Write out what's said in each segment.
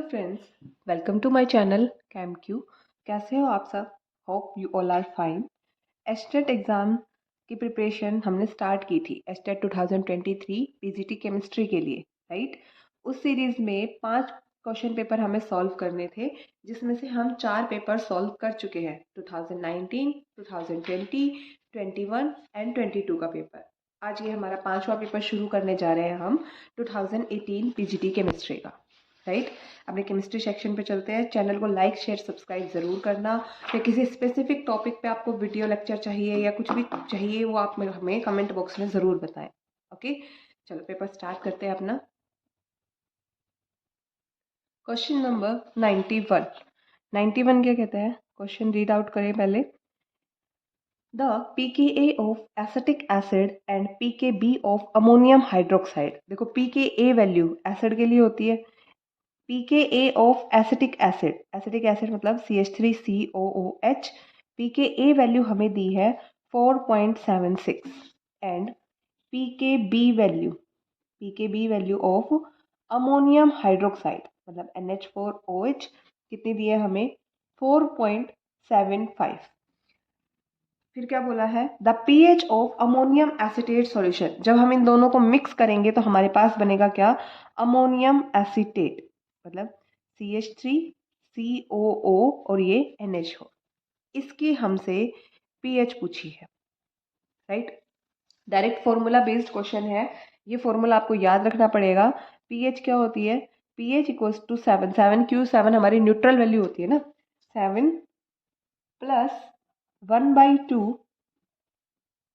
Friends, welcome to my channel कैमक्यू। कैसे हो आप सब? Hope you all are fine. State exam की प्रिपरेशन हमने स्टार्ट की थी, एस्टेट 2023 पीजीटी केमिस्ट्री के लिए, राइट। उस सीरीज़ में 5 क्वेश्चन पेपर हमें सॉल्व करने थे, जिसमें से हम 4 पेपर सॉल्व कर चुके हैं। 2019, 2020, 21 एंड 22 का पेपर। आज ये हमारा 5वां पेपर शुरू करने जा रहे हैं हम 2018 पीजीटी केमिस्ट्री का, राइट। अपने केमिस्ट्री सेक्शन पे चलते हैं। चैनल को लाइक शेयर सब्सक्राइब ज़रूर करना। या किसी स्पेसिफिक टॉपिक पे आपको वीडियो लेक्चर चाहिए या कुछ भी चाहिए, वो आप हमें कमेंट बॉक्स में ज़रूर बताएं। ओके, चलो पेपर स्टार्ट करते हैं अपना। क्वेश्चन नंबर 91 क्या कहता है? क्वेश्चन रीड आउट करें पहले। The pKa of acetic acid and pKb of ammonium hydroxide। देखो pKa वैल्यू एसिड के लिए होती है, pKa of acetic acid, acetic acid मतलब CH3COOH, pKa वैल्यू हमें दी है 4.76 and pKb value of ammonium hydroxide मतलब NH4OH कितनी दी है हमें? 4.75। फिर क्या बोला है? The pH of ammonium acetate solution. जब हम इन दोनों को मिक्स करेंगे तो हमारे पास बनेगा क्या? अमोनियम एसिटेट मतलब CH3COO और ये NH हो। इसकी हमसे pH पूछी है, right. Direct formula based question है, ये फॉर्मूला आपको याद रखना पड़ेगा। pH क्या होती है? pH इक्वल्स टू 7 हमारी न्यूट्रल वैल्यू होती है ना। 7 plus 1/2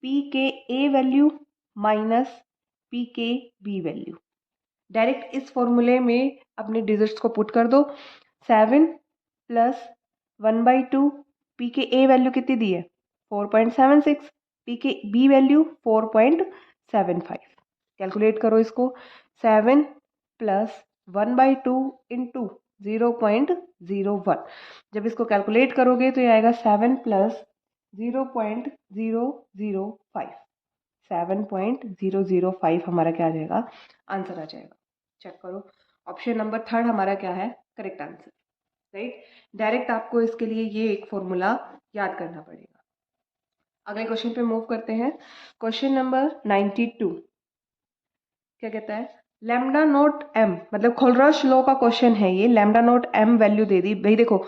pKa value minus pKb value. Direct इस फॉर्मूले में अपने डिजिट्स को पुट कर दो। 7 प्लस 1/2 pKa वैल्यू कितनी दी है? 4.76, pKb वैल्यू 4.75। कैलकुलेट करो इसको। 7 प्लस 1/2 इंटू 0.01। जब इसको कैलकुलेट करोगे तो ये आएगा 7 प्लस 0.005। 7.005 हमारा क्या आ जाएगा? आंसर आ जाएगा। चेक करो, ऑप्शन नंबर 3 हमारा क्या है? Correct answer, right. डायरेक्ट आपको इसके लिए ये एक फॉर्मूला याद करना पड़ेगा। अगले क्वेश्चन पे मूव करते हैं। क्वेश्चन नंबर 92 क्या कहता है? लैम्डा नोट एम मतलब खोलराश लॉ का क्वेश्चन है ये। लैम्डा नोट एम वैल्यू दे दी भाई। देखो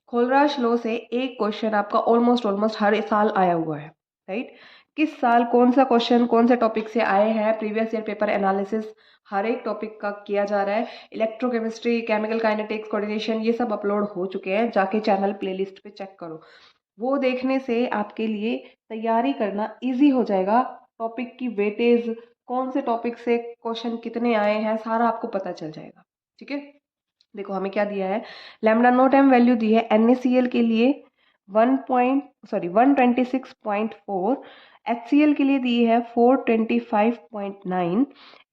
खोलराश लॉ से एक क्वेश्चन आपका ऑलमोस्ट हर साल आया हुआ है, राइट। किस साल कौन सा क्वेश्चन कौन से टॉपिक से आए हैं, प्रीवियस ईयर पेपर एनालिसिस हर एक टॉपिक का किया जा रहा है। इलेक्ट्रोकेमिस्ट्री, केमिकल काइनेटिक्स, कोऑर्डिनेशन ये सब अपलोड हो चुके हैं। जाके चैनल प्लेलिस्ट पे चेक करो। वो देखने से आपके लिए तैयारी करना इजी हो जाएगा। टॉपिक की वेटेज, कौन से टॉपिक से क्वेश्चन कितने आए हैं, सारा आपको पता चल जाएगा, ठीक है। देखो हमें क्या दिया है? लैम्डा नोट एम वैल्यू दी है NaCl के लिए 126.4, HCl के लिए दी है 425.9,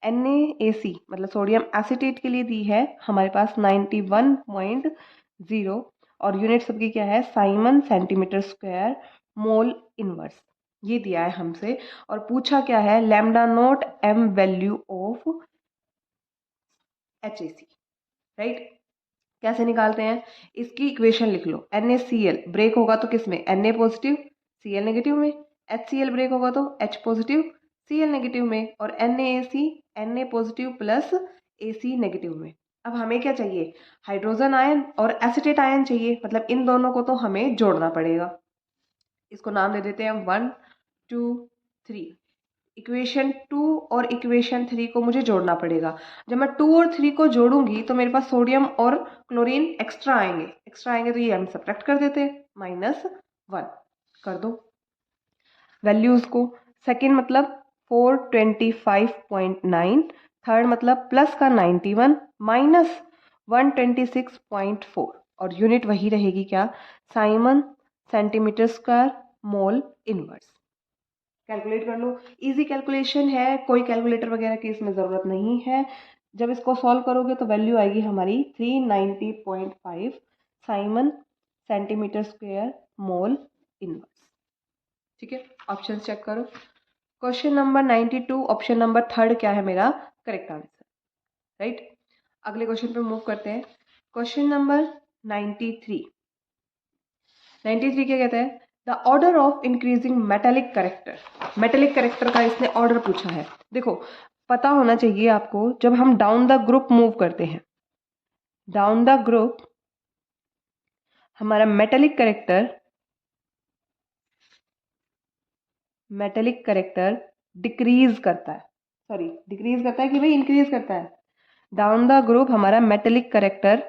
NaAC मतलब सोडियम एसिटेट के लिए दी है हमारे पास 91.0 और यूनिट सबकी क्या है? Siemens centimetre square mole inverse ये दिया है हमसे। और पूछा क्या है? Lambda naught m value of HAC, right. कैसे निकालते हैं? इसकी इक्वेशन लिख लो। NaCl ब्रेक होगा तो किस में? Na पॉजिटिव Cl नेगेटिव में। HCl ब्रेक होगा तो H पॉजिटिव Cl नेगेटिव में। और NaAC Na positive plus AC negative में। अब हमें क्या चाहिए? हाइड्रोजन आयन और एसिटेट आयन चाहिए, मतलब इन दोनों को तो हमें जोड़ना पड़ेगा। इसको नाम दे देते हैं 1 2 3। इक्वेशन 2 और इक्वेशन 3 को मुझे जोड़ना पड़ेगा। जब मैं 2 और 3 को जोड़ूंगी तो मेरे पास सोडियम और क्लोरीन एक्स्ट्रा आएंगे तो ये हम सब्ट्रैक्ट कर देते हैं। -1 कर दो वैल्यूज को। सेकंड मतलब 425.9, थर्ड मतलब प्लस का 91 माइनस 126.4 और यूनिट वही रहेगी क्या? Simon centimetre square mole inverse. Calculate कर लो। इजी कैलकुलेशन है, कोई कैलकुलेटर वगैरह की इसमें ज़रूरत नहीं है। जब इसको सॉल्व करोगे तो वैल्यू आएगी हमारी 390.5 Simon centimetre square mole inverse, ठीक है। ऑप्शन चेक करो। क्वेश्चन नंबर 92 ऑप्शन नंबर 3 क्या है मेरा? Correct answer, right. अगले क्वेश्चन पे मूव करते हैं। Question number 93। 93 क्या कहता है? The order of increasing metallic character. Metallic character का इसने ऑर्डर पूछा है। देखो, पता होना चाहिए आपको, जब हम डाउन द ग्रुप मूव करते हैं, डाउन द ग्रुप हमारा मेटेलिक करेक्टर डिक्रीज करता है, सॉरी डिक्रीज करता है कि भाई इंक्रीज करता है। डाउन द ग्रुप हमारा मेटेलिक करेक्टर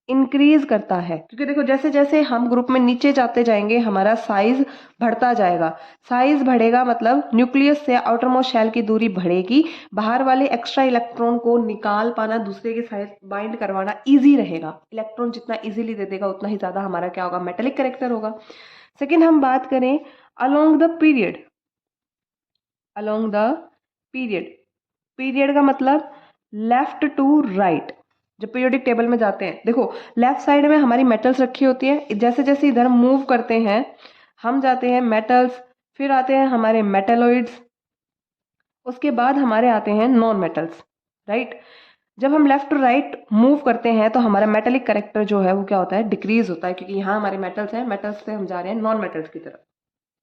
इंक्रीज करता है, क्योंकि देखो जैसे जैसे हम ग्रुप में नीचे जाते जाएंगे हमारा साइज बढ़ता जाएगा। साइज बढ़ेगा मतलब न्यूक्लियस से आउटर मोस्ट शेल की दूरी बढ़ेगी, बाहर वाले एक्स्ट्रा इलेक्ट्रॉन को निकाल पाना, दूसरे के साथ बाइंड करवाना इजी रहेगा। इलेक्ट्रॉन जितना इजीली दे देगा उतना ही ज्यादा हमारा क्या होगा? मेटेलिक करेक्टर होगा। सेकेंड हम बात करें along the period. Along the period, period का मतलब लेफ्ट टू राइट। जब पीरियोडिक टेबल में जाते हैं, देखो लेफ्ट साइड में हमारी मेटल्स रखी होती है, जैसे जैसे इधर मूव करते हैं हम जाते हैं मेटल्स, फिर आते हैं हमारे मेटेलॉइड्स, उसके बाद हमारे आते हैं नॉन मेटल्स, राइट। जब हम लेफ्ट टू राइट मूव करते हैं तो हमारा मेटेलिक करेक्टर जो है वो क्या होता है? डिक्रीज होता है, क्योंकि यहाँ हमारे मेटल्स हैं, मेटल्स से हम जा रहे हैं नॉन मेटल्स की तरफ।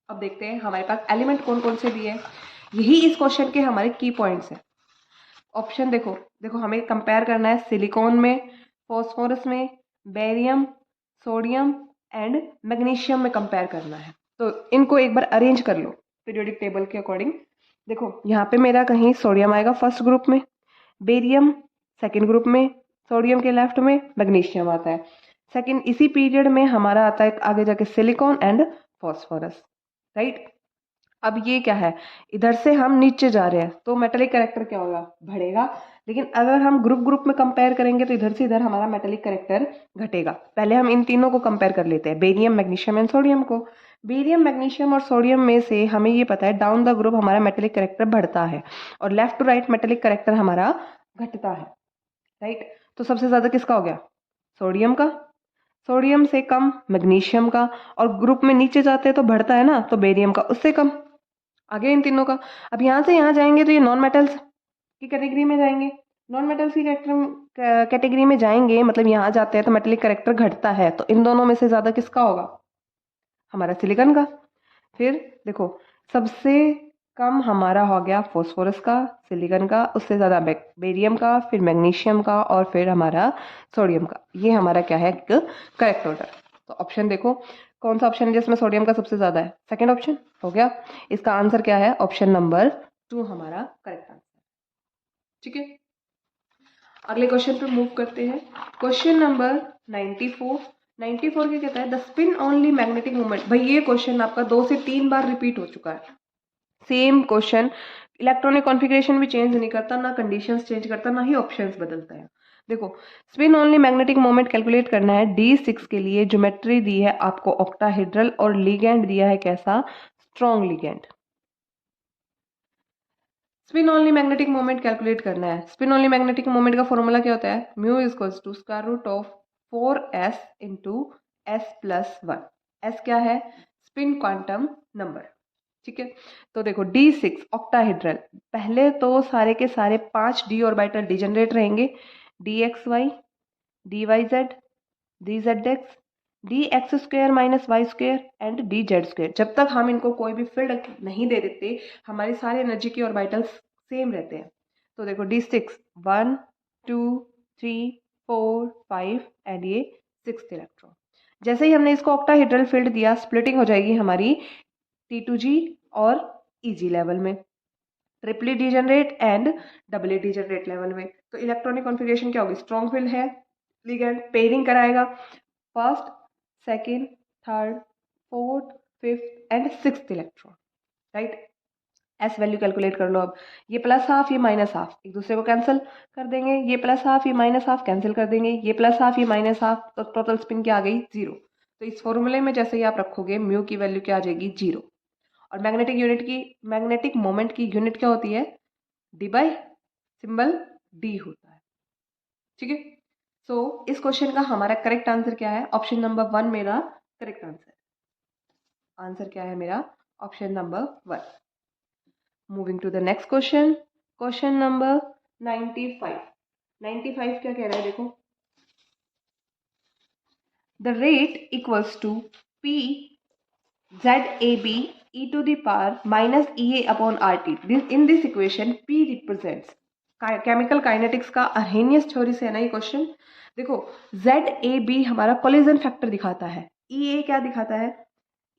अब देखते हैं हमारे पास एलिमेंट कौन कौन से दिए हैं, यही इस क्वेश्चन के हमारे की पॉइंट्स हैं। ऑप्शन देखो, देखो हमें कंपेयर करना है सिलिकॉन में, फॉस्फोरस में, बेरियम, सोडियम एंड मैग्नीशियम में कंपेयर करना है। तो इनको एक बार अरेंज कर लो पीरियोडिक टेबल के अकॉर्डिंग। देखो यहाँ पे मेरा कहीं सोडियम आएगा फर्स्ट ग्रुप में, बेरियम सेकंड ग्रुप में, सोडियम के लेफ्ट में मैग्नीशियम आता है। सेकंड इसी पीरियड में हमारा आता है आगे जाके सिलिकॉन एंड फॉस्फोरस, राइट। अब ये क्या है? इधर से हम नीचे जा रहे हैं तो मेटेलिक करेक्टर क्या होगा? बढ़ेगा। लेकिन अगर हम ग्रुप ग्रुप में कंपेयर करेंगे तो इधर से इधर हमारा मेटेलिक करेक्टर घटेगा। पहले हम इन तीनों को कंपेयर कर लेते हैं, बेरियम, मैग्नीशियम एंड सोडियम को। बेरियम, मैग्नीशियम और सोडियम में से हमें ये पता है डाउन द ग्रुप हमारा मेटेलिक करेक्टर बढ़ता है और left to right metallic character हमारा घटता है, राइट। तो सबसे ज्यादा किसका हो गया? सोडियम का। सोडियम से कम मैग्नीशियम का, और ग्रुप में नीचे जाते हैं तो बढ़ता है ना, तो बेरियम का उससे कम। आगे इन तीनों का। अब यहाँ से यहाँ जाएंगे तो ये नॉन मेटल्स की कैटेगरी में जाएंगे। नॉन मेटल्स की कैटेगरी में जाएंगे मतलब यहाँ जाते हैं तो मेटेलिक करेक्टर घटता है, तो इन दोनों में से ज्यादा किसका होगा? हमारा सिलिकॉन का। फिर देखो सबसे कम हमारा हो गया फॉस्फोरस का, सिलिकॉन का, उससे ज्यादा बेरियम का, फिर मैग्नीशियम का और फिर हमारा सोडियम का। ये हमारा क्या है? Correct order. तो ऑप्शन देखो कौन सा ऑप्शन है जिसमें सोडियम का सबसे ज्यादा है? सेकंड ऑप्शन हो गया। इसका आंसर क्या है? ऑप्शन नंबर 2 हमारा करेक्ट आंसर। ठीक है, अगले क्वेश्चन पे मूव करते हैं। Question number 94। 94 क्या कहता है? The spin only magnetic moment. भाई ये क्वेश्चन आपका 2 से 3 बार रिपीट हो चुका है। सेम क्वेश्चन, इलेक्ट्रॉनिक कॉन्फ़िगरेशन भी चेंज नहीं करता, ना कंडीशंस चेंज करता, ना ही ऑप्शंस बदलता है। देखो spin only magnetic moment calculate करना है। D6 के लिए ज्योमेट्री दी है आपको ऑक्टाहेड्रल और लिगेंड दिया है कैसा? Strong ligand. Spin only magnetic moment calculate करना है। स्पिन ओनली मैग्नेटिक मोमेंट का फॉर्मूला क्या होता है? Mu equals to square root of 4s into s plus 1। s क्या है? Spin quantum number. ठीक है, तो देखो D6 ऑक्टाहेड्रल, पहले तो सारे के सारे 5 d ऑर्बिटल डिजनरेट रहेंगे, dxy, dyz, dzx, dx square minus y square and dz square. जब तक हम इनको कोई भी फील्ड नहीं दे देते हमारी सारे एनर्जी की ऑर्बिटल्स सेम रहते हैं। तो देखो D6 1 2 3 4 5 एंड ये 6th इलेक्ट्रॉन। जैसे ही हमने इसको ऑक्टाहेड्रल फील्ड दिया स्प्लिटिंग हो जाएगी हमारी T2G और EG लेवल में, ट्रिपली degenerate and Dabali degenerate level में। तो इलेक्ट्रॉनिक कॉन्फ़िगरेशन क्या होगी? स्ट्रॉन्ग फील्ड है, लिगेंड पेयरिंग कराएगा first, second, third, fourth, fifth and sixth electron, right. S value calculate कर लो। अब ये प्लस हाफ ये माइनस हाफ एक दूसरे को कैंसिल कर देंगे, ये प्लस हाफ ये माइनस हाफ कैंसिल कर देंगे, ये प्लस हाफ ये माइनस हाफ, तो टोटल स्पिन क्या आ गई? 0। तो इस फॉर्मूले में जैसे ही आप रखोगे म्यू की वैल्यू क्या आ जाएगी? 0। और मैग्नेटिक मोमेंट की यूनिट क्या होती है? डी बाय सिंबल डी होता है। ठीक है, सो इस क्वेश्चन का हमारा करेक्ट आंसर क्या है? ऑप्शन नंबर 1 मेरा करेक्ट आंसर। आंसर क्या है मेरा? Option number 1। Moving to the next question, question number 95। 95 क्या कह रहा है? देखो the rate equals to P ZAB e to the power minus EA upon RT. In this equation P represents chemical kinetics का Arrhenius theory से है ना ये क्वेश्चन। देखो ZAB हमारा कोलिजन फैक्टर दिखाता है, EA क्या दिखाता है,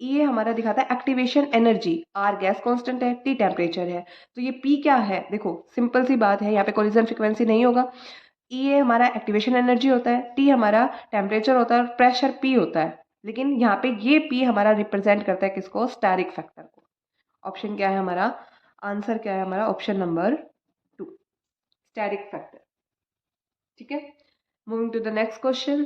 EA हमारा दिखाता है activation energy, R gas constant है, T टेम्परेचर है, तो ये P क्या है, देखो सिंपल सी बात है, यहाँ पे कोलिजन फ्रीक्वेंसी नहीं होगा। EA हमारा एक्टिवेशन एनर्जी होता है, T हमारा टेम्परेचर होता है और प्रेशर P होता है, लेकिन यहाँ पे ये P हमारा रिप्रेजेंट करता है किसको, स्टेरिक फैक्टर को। ऑप्शन क्या है हमारा, आंसर क्या है हमारा, ऑप्शन नंबर 2 स्टेरिक फैक्टर। ठीक है, moving to the next question,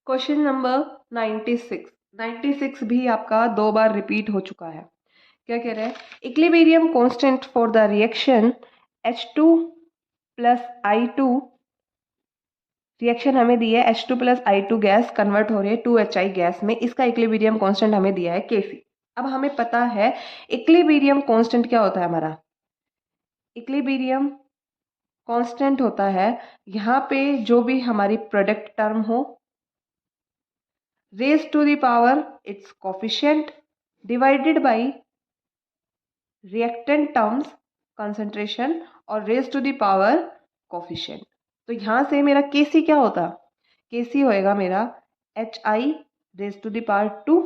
question number 96 भी आपका 2 बार रिपीट हो चुका है। क्या कह रहा है, equilibrium constant for the reaction H2 plus I2, reaction हमें दी है H2 plus I2 gas convert हो रही है 2HI गैस में, इसका इक्विलिब्रियम कांस्टेंट हमें दिया है Kc। अब हमें पता है इक्विलिब्रियम कांस्टेंट क्या होता है हमारा, इक्विलिब्रियम कांस्टेंट होता है यहाँ पे जो भी हमारी प्रोडक्ट टर्म हो, raise to the power its coefficient divided by reactant terms concentration और raise to the power coefficient. तो यहाँ से मेरा Kc क्या होता, Kc होएगा मेरा HI raise to the power 2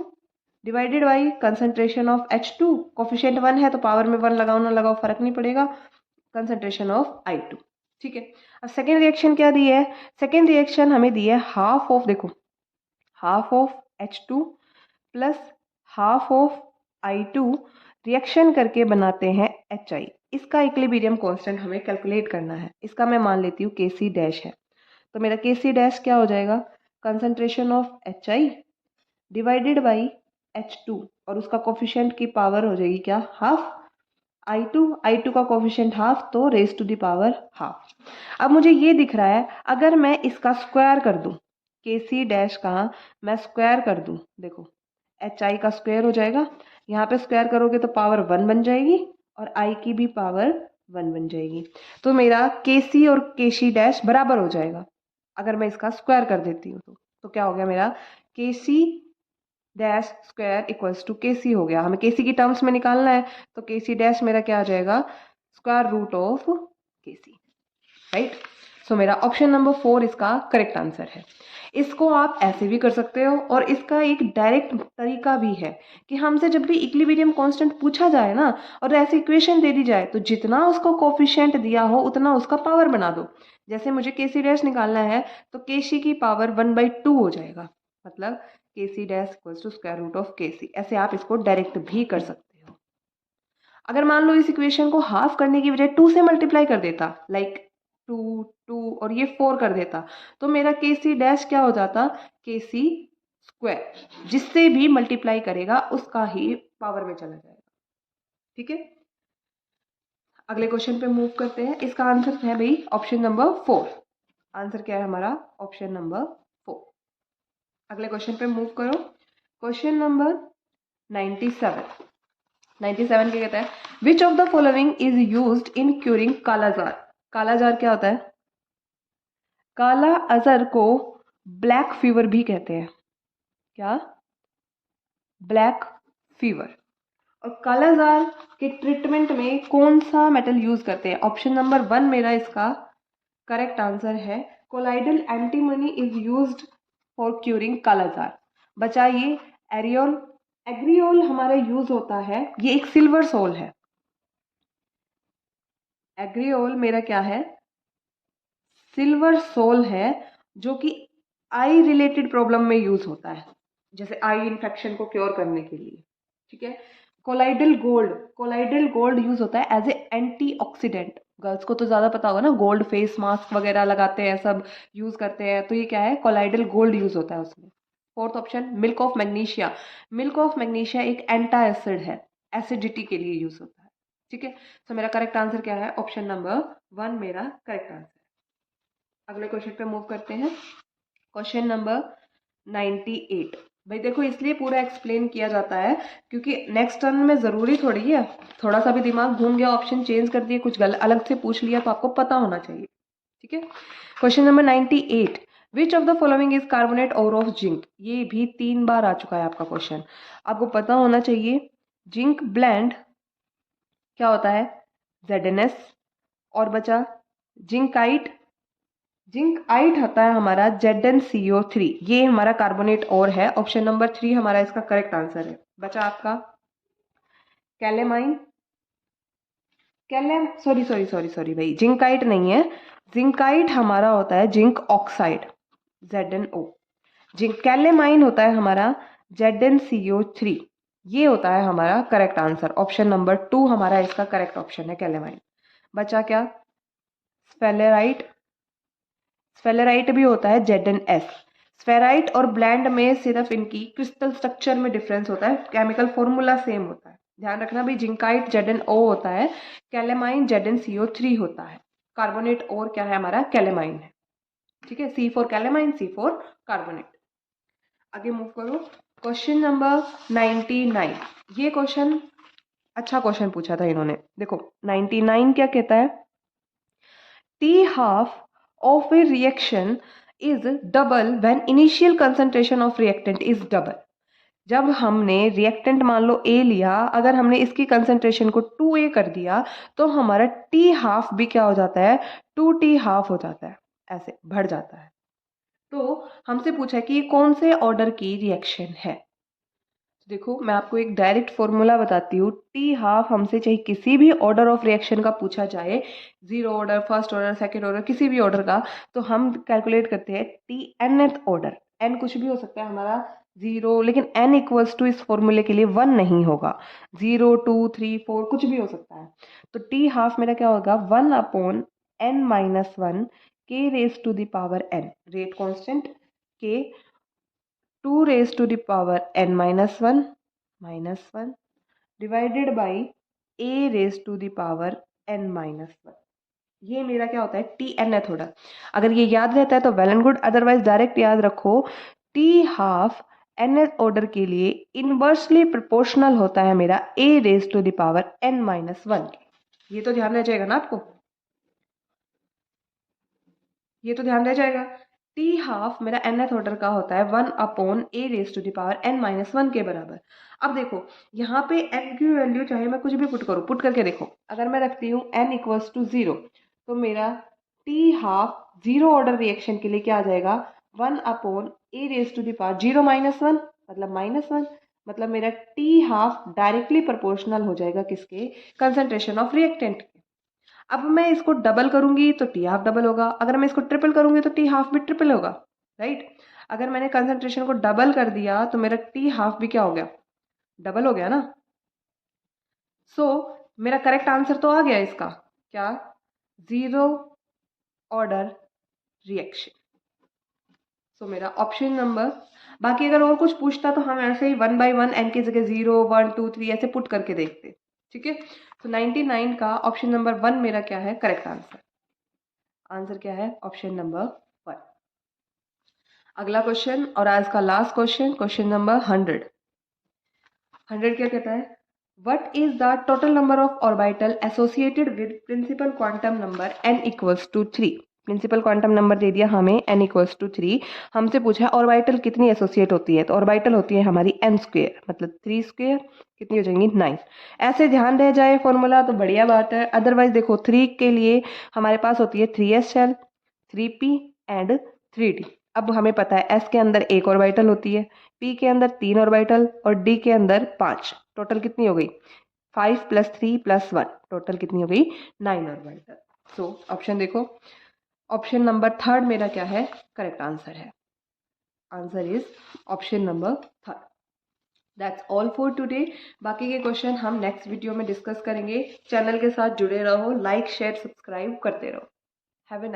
divided by concentration of H2, coefficient 1 है तो पावर में 1 लगाओ ना लगाओ फर्क नहीं पड़ेगा, कंसंट्रेशन ऑफ I2। ठीक है, अब सेकेंड रिएक्शन क्या दी है, सेकेंड रिएक्शन हमें दी है हाफ ऑफ, देखो half of H2 plus half of I2 reaction करके बनाते हैं HI। इसका इक्विलिब्रियम कांस्टेंट हमें कैलकुलेट करना है, इसका मैं मान लेती हूँ Kc डैश है, तो मेरा Kc डैश क्या हो जाएगा, concentration of HI divided by H2 और उसका कोफिशिएंट की पावर हो जाएगी क्या, हाफ, I2 का कोफिशिएंट हाफ तो raise to the power half. अब मुझे ये दिख रहा है अगर मैं इसका स्क्वायर कर दूं, Kc डैश का मैं स्क्वायर कर दूं, देखो HI का स्क्वायर हो जाएगा, यहाँ पे स्क्वायर करोगे तो पावर 1 बन जाएगी और I की भी पावर 1 बन जाएगी, तो मेरा Kc और Kc डैश बराबर हो जाएगा। अगर मैं इसका स्क्वायर कर देती हूँ तो क्या हो गया मेरा, Kc dash square equals to Kc हो गया। हमें Kc की टर्म्स में निकालना है तो Kc डैश मेरा क्या आ जाएगा, square root of Kc, right. So मेरा ऑप्शन नंबर 4 इसका करेक्ट आंसर है। इसको आप ऐसे भी कर सकते हो और इसका एक डायरेक्ट तरीका भी है कि हमसे जब भी इक्विलिब्रियम कांस्टेंट पूछा जाए ना और ऐसी इक्वेशन दे दी जाए तो जितना उसको कोफिशिएंट दिया हो उतना उसका पावर बना दो। जैसे मुझे Kc डैश निकालना है तो Kc की पावर 1/2 हो जाएगा, मतलब Kc dash equals to square root of Kc। ऐसे आप इसको डायरेक्ट भी कर सकते हो। अगर मान लो इस इक्वेशन को हाफ करने की बजाय 2 से मल्टीप्लाई कर देता, लाइक 2 और ये 4 कर देता, तो मेरा Kc डैश क्या हो जाता, Kc स्क्वायर, जिससे भी मल्टीप्लाई करेगा उसका ही पावर में चला जाएगा। ठीक है, अगले क्वेश्चन पे मूव करते हैं। इसका आंसर है भाई ऑप्शन नंबर 4। आंसर क्या है हमारा, ऑप्शन नंबर 4। अगले क्वेश्चन पे मूव करो। क्वेश्चन नंबर 97 क्या कहता है, which of the following is used in curing kala-azar. Kala-azar क्या होता है, काला अजर को ब्लैक फीवर भी कहते हैं, क्या, ब्लैक फीवर। और कालाजार के ट्रीटमेंट में कौन सा मेटल यूज करते हैं, ऑप्शन नंबर 1 मेरा इसका करेक्ट आंसर है, colloidal antimony is used for curing kala-azar. बचा ये एरियोल, एग्रियोल हमारा यूज होता है, ये एक सिल्वर सोल है, एग्रियोल मेरा क्या है, सिल्वर सोल है, जो कि आई रिलेटेड प्रॉब्लम में यूज होता है, जैसे आई इन्फेक्शन को क्योर करने के लिए। ठीक है, कोलाइडल गोल्ड यूज होता है एज ए एंटीऑक्सीडेंट। गर्ल्स को तो ज्यादा पता होगा ना, गोल्ड फेस मास्क वगैरह लगाते हैं, सब यूज करते हैं, तो ये क्या है, कोलाइडल गोल्ड यूज होता है उसमें। Fourth option milk of magnesia, milk of magnesia एक एंटा एसिड है, एसिडिटी के लिए यूज होता है। ठीक है, तो मेरा करेक्ट आंसर क्या है, ऑप्शन नंबर 1 मेरा करेक्ट आंसर है। अगले क्वेश्चन पे मूव करते हैं। Question number 98। भाई देखो इसलिए पूरा एक्सप्लेन किया जाता है क्योंकि नेक्स्ट टर्न में ज़रूरी थोड़ी है, थोड़ा सा भी दिमाग घूम गया, ऑप्शन चेंज कर दिए, कुछ अलग से पूछ लिया, तो आपको पता होना चाहिए। ठीक है, question number 98, which of the following is carbonate और ऑफ जिंक, ये भी 3 बार आ चुका है आपका क्वेश्चन, आपको पता होना चाहिए। जिंक ब्लेंड क्या होता है, ZnS, और बचा जिंकाइट, जिंकाइट होता है हमारा ZnCO3, ये हमारा कार्बोनेट और है। ऑप्शन नंबर 3 हमारा इसका करेक्ट आंसर है। बचा आपका कैलेमाइन, सॉरी भाई, जिंकाइट नहीं है, जिंकाइट हमारा होता है zinc oxide ZnO। Zinc calamine होता है हमारा ZnCO3, ये होता है हमारा करेक्ट आंसर। ऑप्शन नंबर 2 हमारा इसका करेक्ट ऑप्शन है कैलेमाइन। बचा क्या, स्फेलेराइट, स्फेलेराइट भी होता है ZnS। स्फेराइट और ब्लेंड में सिर्फ इनकी क्रिस्टल स्ट्रक्चर में डिफरेंस होता है, केमिकल फॉर्मूला सेम होता है। ध्यान रखना भी, जिंकाइट ZnO होता है, कैलेमाइन ZnCO3 होता है। कार्बोनेट और क्या है हमारा, कैलेमाइन है। ठीक है, C for calamine, C for carbonate. आगे मूव करो, क्वेश्चन नंबर 99। ये क्वेश्चन अच्छा क्वेश्चन पूछा था इन्होंने। देखो 99 क्या कहता है, T half of a reaction is double when initial concentration of reactant is double। जब हमने रिएक्टेंट मान लो A लिया, अगर हमने इसकी कंसंट्रेशन को 2A कर दिया तो हमारा T हाफ भी क्या हो जाता है, 2T हाफ हो जाता है, ऐसे बढ़ जाता है। तो हमसे पूछा कि ये कौन से ऑर्डर की रिएक्शन है। देखो मैं आपको एक डायरेक्ट फॉर्मूला बताती हूँ। टी हाफ हमसे चाहे किसी भी ऑर्डर ऑफ रिएक्शन का पूछा जाए, 0 order, first order, second order, किसी भी ऑर्डर का, तो हम कैलकुलेट करते हैं टी nth ऑर्डर। n कुछ भी हो सकता है हमारा 0, लेकिन n इक्वल्स टू इस फॉर्मूले के लिए 1 नहीं होगा, 0, 2, 3, 4 कुछ भी हो सकता है। तो टी हाफ मेरा क्या होगा, 1/n-1 k raise to the power n, rate constant k, 2 raised to the power n-1 divided by a raised to the power n-1। ये मेरा क्या होता है, टी nth ऑर्डर। अगर ये याद रहता है तो well and good, otherwise direct याद रखो, टी हाफ nth ऑर्डर के लिए इनवर्सली प्रोपोर्शनल होता है मेरा a raise to the power n-1। ये तो ध्यान रह जाएगा ना आपको, ये तो ध्यान रह जाएगा। टी हाफ मेरा nth ऑर्डर का होता है 1/a raise to the power n-1 के बराबर। अब देखो यहाँ पे n की वैल्यू चाहे मैं कुछ भी पुट करूँ, पुट करके देखो, अगर मैं रखती हूँ n इक्वल्स टू 0 तो मेरा टी हाफ 0 ऑर्डर रिएक्शन के लिए क्या आ जाएगा, 1/a raise to the power 0-1 मतलब -1, मतलब मेरा टी हाफ डायरेक्टली प्रोपोर्शनल हो जाएगा किसके, कंसंट्रेशन ऑफ रिएक्टेंट के। अब मैं इसको डबल करूंगी तो टी हाफ डबल होगा, अगर मैं इसको ट्रिपल करूंगी तो टी हाफ भी ट्रिपल होगा, राइट। अगर मैंने कंसंट्रेशन को डबल कर दिया तो मेरा टी हाफ भी क्या हो गया, डबल हो गया ना। सो मेरा करेक्ट आंसर तो आ गया इसका, क्या, 0 ऑर्डर रिएक्शन। सो मेरा ऑप्शन नंबर, बाकी अगर और कुछ पूछता तो हम ऐसे ही 1 by 1 n की जगह 0, 1, 2, 3 ऐसे पुट करके देखते। ठीक है, तो 99 का ऑप्शन नंबर 1 मेरा क्या है, करेक्ट आंसर। आंसर क्या है, ऑप्शन नंबर 1। अगला क्वेश्चन और आज का लास्ट क्वेश्चन, क्वेश्चन नंबर 100। 100 क्या कहता है, what is the total number of orbital associated with principal quantum number n equals to 3। Principal quantum number दे दिया हमें n इक्वल्स टू 3, हमसे पूछा है ऑर्बिटल कितनी एसोसिएट होती है, तो ऑर्बिटल होती है हमारी n स्क्वेयर, मतलब 3 स्क्वेयर कितनी हो जाएंगी, 9। ऐसे ध्यान रह जाए फॉर्मूला तो बढ़िया बात है, अदरवाइज देखो 3 के लिए हमारे पास होती है 3s shell, 3p and 3d। अब हमें पता है s के अंदर एक ऑर्बिटल होती है, p के अंदर 3 ऑर्बिटल और d के अंदर 5, टोटल कितनी हो गई, 5 + 3 + 1, टोटल कितनी हो गई, 9 ऑर्बिटल। सो ऑप्शन देखो, ऑप्शन नंबर 3 मेरा क्या है, करेक्ट आंसर है। Answer is option number 3। That's all for today. बाकी के क्वेश्चन हम नेक्स्ट वीडियो में डिस्कस करेंगे। चैनल के साथ जुड़े रहो, लाइक शेयर सब्सक्राइब करते रहो। Have a nice